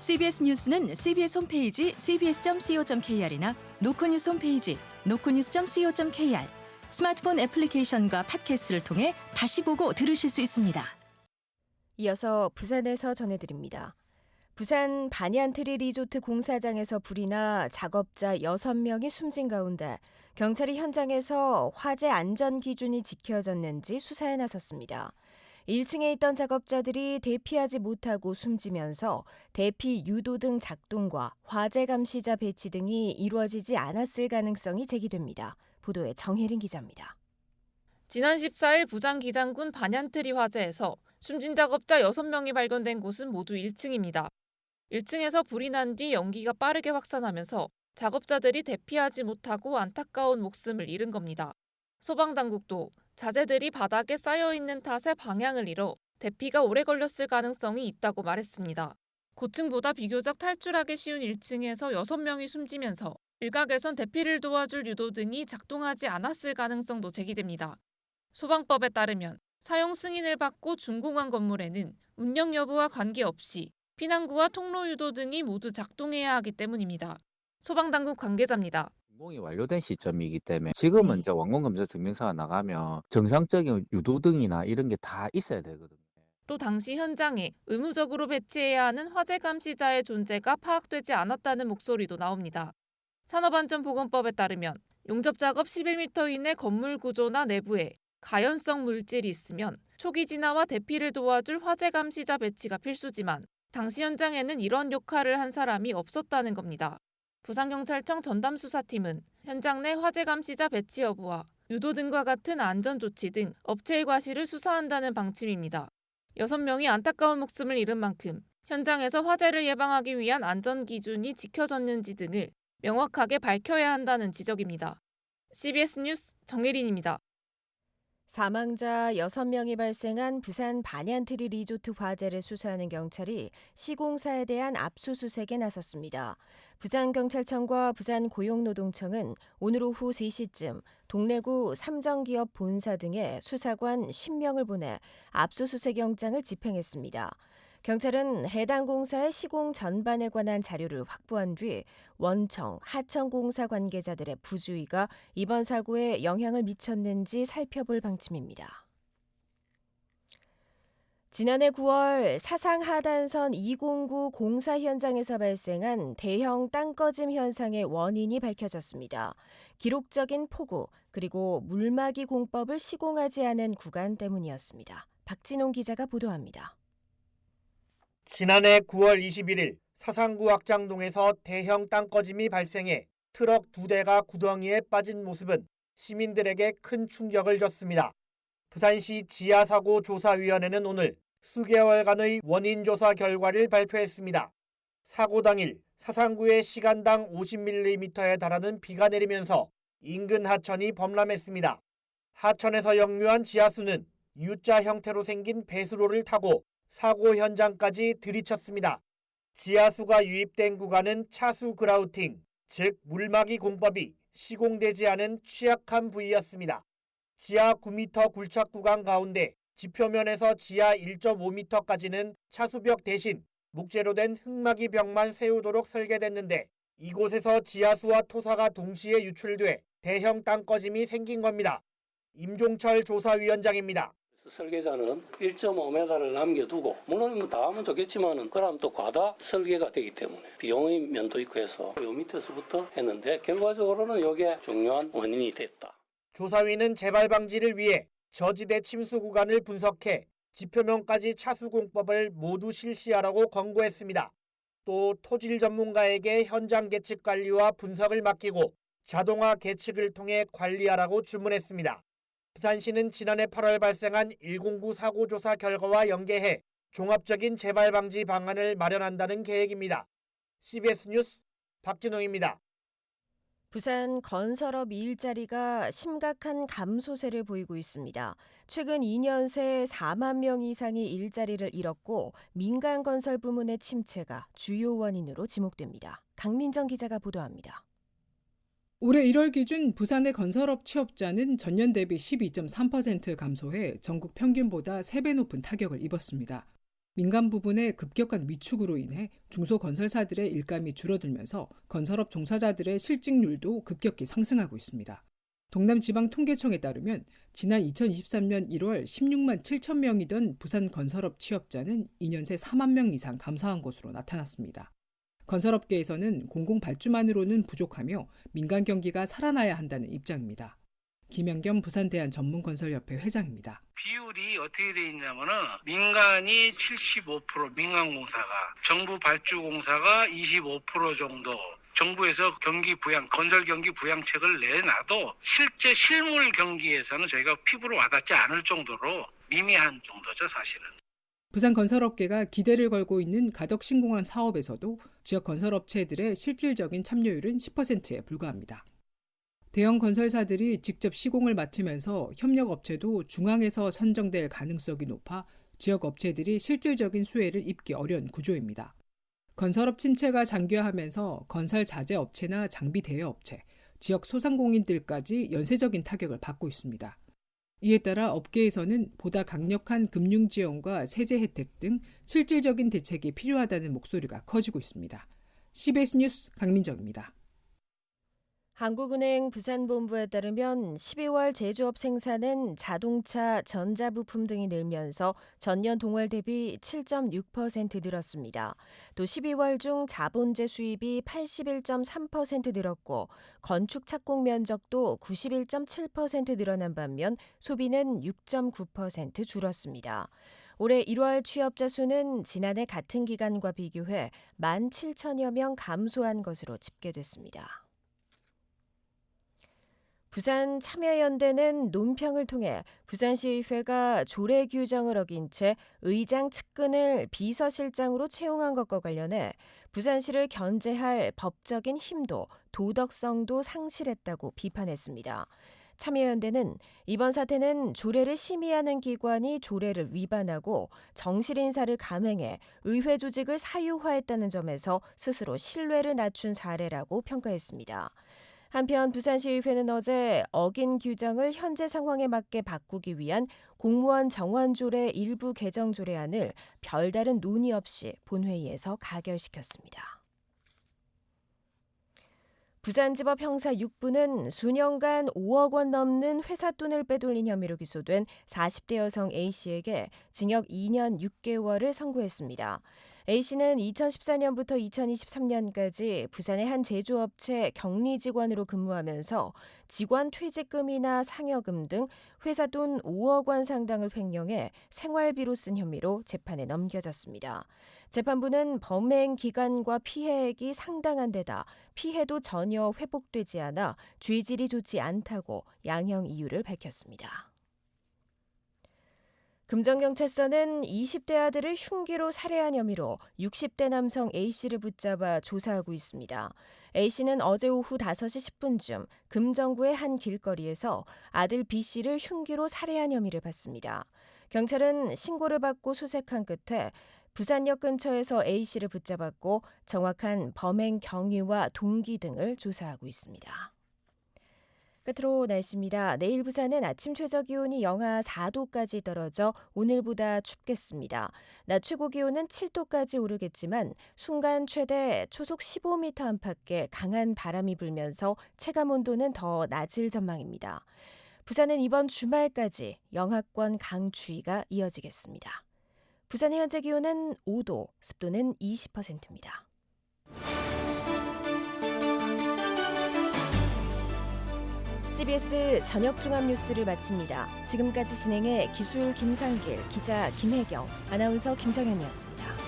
CBS 뉴스는 CBS 홈페이지 cbs.co.kr이나 노코뉴스 홈페이지 노코뉴스.co.kr, 스마트폰 애플리케이션과 팟캐스트를 통해 다시 보고 들으실 수 있습니다. 이어서 부산에서 전해드립니다. 부산 반얀트리 리조트 공사장에서 불이 나 작업자 6명이 숨진 가운데 경찰이 현장에서 화재 안전 기준이 지켜졌는지 수사에 나섰습니다. 1층에 있던 작업자들이 대피하지 못하고 숨지면서 대피 유도 등 작동과 화재 감시자 배치 등이 이루어지지 않았을 가능성이 제기됩니다. 보도에 정혜린 기자입니다. 지난 14일 부산 기장군 반얀트리 화재에서 숨진 작업자 6명이 발견된 곳은 모두 1층입니다. 1층에서 불이 난 뒤 연기가 빠르게 확산하면서 작업자들이 대피하지 못하고 안타까운 목숨을 잃은 겁니다. 소방당국도 자재들이 바닥에 쌓여있는 탓에 방향을 잃어 대피가 오래 걸렸을 가능성이 있다고 말했습니다. 고층보다 비교적 탈출하기 쉬운 1층에서 6명이 숨지면서 일각에선 대피를 도와줄 유도 등이 작동하지 않았을 가능성도 제기됩니다. 소방법에 따르면 사용 승인을 받고 준공한 건물에는 운영 여부와 관계없이 피난구와 통로 유도 등이 모두 작동해야 하기 때문입니다. 소방당국 관계자입니다. 준공이 완료된 시점이기 때문에 지금은 이제 완공검사 증명서가 나가면 정상적인 유도등이나 이런 게 다 있어야 되거든요. 또 당시 현장에 의무적으로 배치해야 하는 화재 감시자의 존재가 파악되지 않았다는 목소리도 나옵니다. 산업안전보건법에 따르면 용접작업 11m 이내 건물 구조나 내부에 가연성 물질이 있으면 초기 진화와 대피를 도와줄 화재 감시자 배치가 필수지만 당시 현장에는 이런 역할을 한 사람이 없었다는 겁니다. 부산경찰청 전담수사팀은 현장 내 화재 감시자 배치 여부와 유도 등과 같은 안전조치 등 업체의 과실을 수사한다는 방침입니다. 6명이 안타까운 목숨을 잃은 만큼 현장에서 화재를 예방하기 위한 안전기준이 지켜졌는지 등을 명확하게 밝혀야 한다는 지적입니다. CBS 뉴스 정혜린입니다. 사망자 6명이 발생한 부산 반얀트리 리조트 화재를 수사하는 경찰이 시공사에 대한 압수수색에 나섰습니다. 부산경찰청과 부산고용노동청은 오늘 오후 3시쯤 동래구 삼정기업 본사 등에 수사관 10명을 보내 압수수색 영장을 집행했습니다. 경찰은 해당 공사의 시공 전반에 관한 자료를 확보한 뒤 원청, 하청공사 관계자들의 부주의가 이번 사고에 영향을 미쳤는지 살펴볼 방침입니다. 지난해 9월 사상하단선 209 공사 현장에서 발생한 대형 땅꺼짐 현상의 원인이 밝혀졌습니다. 기록적인 폭우 그리고 물막이 공법을 시공하지 않은 구간 때문이었습니다. 박진홍 기자가 보도합니다. 지난해 9월 21일 사상구 확장동에서 대형 땅꺼짐이 발생해 트럭 2대가 구덩이에 빠진 모습은 시민들에게 큰 충격을 줬습니다. 부산시 지하사고조사위원회는 오늘 수개월간의 원인조사 결과를 발표했습니다. 사고 당일 사상구에 시간당 50mm에 달하는 비가 내리면서 인근 하천이 범람했습니다. 하천에서 역류한 지하수는 U자 형태로 생긴 배수로를 타고 사고 현장까지 들이쳤습니다. 지하수가 유입된 구간은 차수 그라우팅, 즉 물막이 공법이 시공되지 않은 취약한 부위였습니다. 지하 9m 굴착 구간 가운데 지표면에서 지하 1.5m까지는 차수벽 대신 목재로 된 흙막이 벽만 세우도록 설계됐는데 이곳에서 지하수와 토사가 동시에 유출돼 대형 땅꺼짐이 생긴 겁니다. 임종철 조사위원장입니다. 설계자는 1.5m를 남겨두고 물론 다 하면 좋겠지만 그럼 또 과다 설계가 되기 때문에 비용의 면도 있고 해서 요 밑에서부터 했는데 결과적으로는 이게 중요한 원인이 됐다. 조사위는 재발 방지를 위해 저지대 침수 구간을 분석해 지표면까지 차수공법을 모두 실시하라고 권고했습니다. 또 토질 전문가에게 현장 계측 관리와 분석을 맡기고 자동화 계측을 통해 관리하라고 주문했습니다. 부산시는 지난해 8월 발생한 109 사고 조사 결과와 연계해 종합적인 재발 방지 방안을 마련한다는 계획입니다. CBS 뉴스 박진홍입니다. 부산 건설업 일자리가 심각한 감소세를 보이고 있습니다. 최근 2년 새 4만 명 이상이 일자리를 잃었고 민간 건설 부문의 침체가 주요 원인으로 지목됩니다. 강민정 기자가 보도합니다. 올해 1월 기준 부산의 건설업 취업자는 전년 대비 12.3% 감소해 전국 평균보다 3배 높은 타격을 입었습니다. 민간 부분의 급격한 위축으로 인해 중소건설사들의 일감이 줄어들면서 건설업 종사자들의 실직률도 급격히 상승하고 있습니다. 동남지방통계청에 따르면 지난 2023년 1월 16만 7천 명이던 부산 건설업 취업자는 2년 새 4만 명 이상 감소한 것으로 나타났습니다. 건설업계에서는 공공발주만으로는 부족하며 민간 경기가 살아나야 한다는 입장입니다. 김영겸 부산대한전문건설협회 회장입니다. 비율이 어떻게 돼 있냐면은 민간이 75%, 민간공사가, 정부 발주공사가 25% 정도, 정부에서 경기 부양, 건설 경기 부양책을 내놔도 실제 실물 경기에서는 저희가 피부로 와닿지 않을 정도로 미미한 정도죠, 사실은. 부산 건설업계가 기대를 걸고 있는 가덕 신공항 사업에서도 지역 건설업체들의 실질적인 참여율은 10%에 불과합니다. 대형 건설사들이 직접 시공을 맡으면서 협력업체도 중앙에서 선정될 가능성이 높아 지역 업체들이 실질적인 수혜를 입기 어려운 구조입니다. 건설업 침체가 장기화하면서 건설 자재 업체나 장비 대여 업체, 지역 소상공인들까지 연쇄적인 타격을 받고 있습니다. 이에 따라 업계에서는 보다 강력한 금융 지원과 세제 혜택 등 실질적인 대책이 필요하다는 목소리가 커지고 있습니다. CBS 뉴스 강민정입니다. 한국은행 부산본부에 따르면 12월 제조업 생산은 자동차, 전자부품 등이 늘면서 전년 동월 대비 7.6% 늘었습니다. 또 12월 중 자본재 수입이 81.3% 늘었고 건축 착공 면적도 91.7% 늘어난 반면 소비는 6.9% 줄었습니다. 올해 1월 취업자 수는 지난해 같은 기간과 비교해 17,000여 명 감소한 것으로 집계됐습니다. 부산 참여연대는 논평을 통해 부산시의회가 조례 규정을 어긴 채 의장 측근을 비서실장으로 채용한 것과 관련해 부산시를 견제할 법적인 힘도 도덕성도 상실했다고 비판했습니다. 참여연대는 이번 사태는 조례를 심의하는 기관이 조례를 위반하고 정실인사를 감행해 의회 조직을 사유화했다는 점에서 스스로 신뢰를 낮춘 사례라고 평가했습니다. 한편 부산시의회는 어제 어긴 규정을 현재 상황에 맞게 바꾸기 위한 공무원 정원조례 일부 개정 조례안을 별다른 논의 없이 본회의에서 가결시켰습니다. 부산지법 형사 6부는 수년간 5억 원 넘는 회사 돈을 빼돌린 혐의로 기소된 40대 여성 A씨에게 징역 2년 6개월을 선고했습니다. A씨는 2014년부터 2023년까지 부산의 한 제조업체 격리 직원으로 근무하면서 직원 퇴직금이나 상여금 등 회사 돈 5억 원 상당을 횡령해 생활비로 쓴 혐의로 재판에 넘겨졌습니다. 재판부는 범행 기간과 피해액이 상당한 데다 피해도 전혀 회복되지 않아 죄질이 좋지 않다고 양형 이유를 밝혔습니다. 금정경찰서는 20대 아들을 흉기로 살해한 혐의로 60대 남성 A씨를 붙잡아 조사하고 있습니다. A씨는 어제 오후 5시 10분쯤 금정구의 한 길거리에서 아들 B씨를 흉기로 살해한 혐의를 받습니다. 경찰은 신고를 받고 수색한 끝에 부산역 근처에서 A씨를 붙잡았고 정확한 범행 경위와 동기 등을 조사하고 있습니다. 끝으로 날씨입니다. 내일 부산은 아침 최저기온이 영하 4도까지 떨어져 오늘보다 춥겠습니다. 낮 최고기온은 7도까지 오르겠지만 순간 최대 초속 15m 안팎의 강한 바람이 불면서 체감온도는 더 낮을 전망입니다. 부산은 이번 주말까지 영하권 강추위가 이어지겠습니다. 부산의 현재 기온은 5도, 습도는 20%입니다. CBS 저녁 종합 뉴스를 마칩니다. 지금까지 진행해 기술 김상길, 기자 김혜경, 아나운서 김정현이었습니다.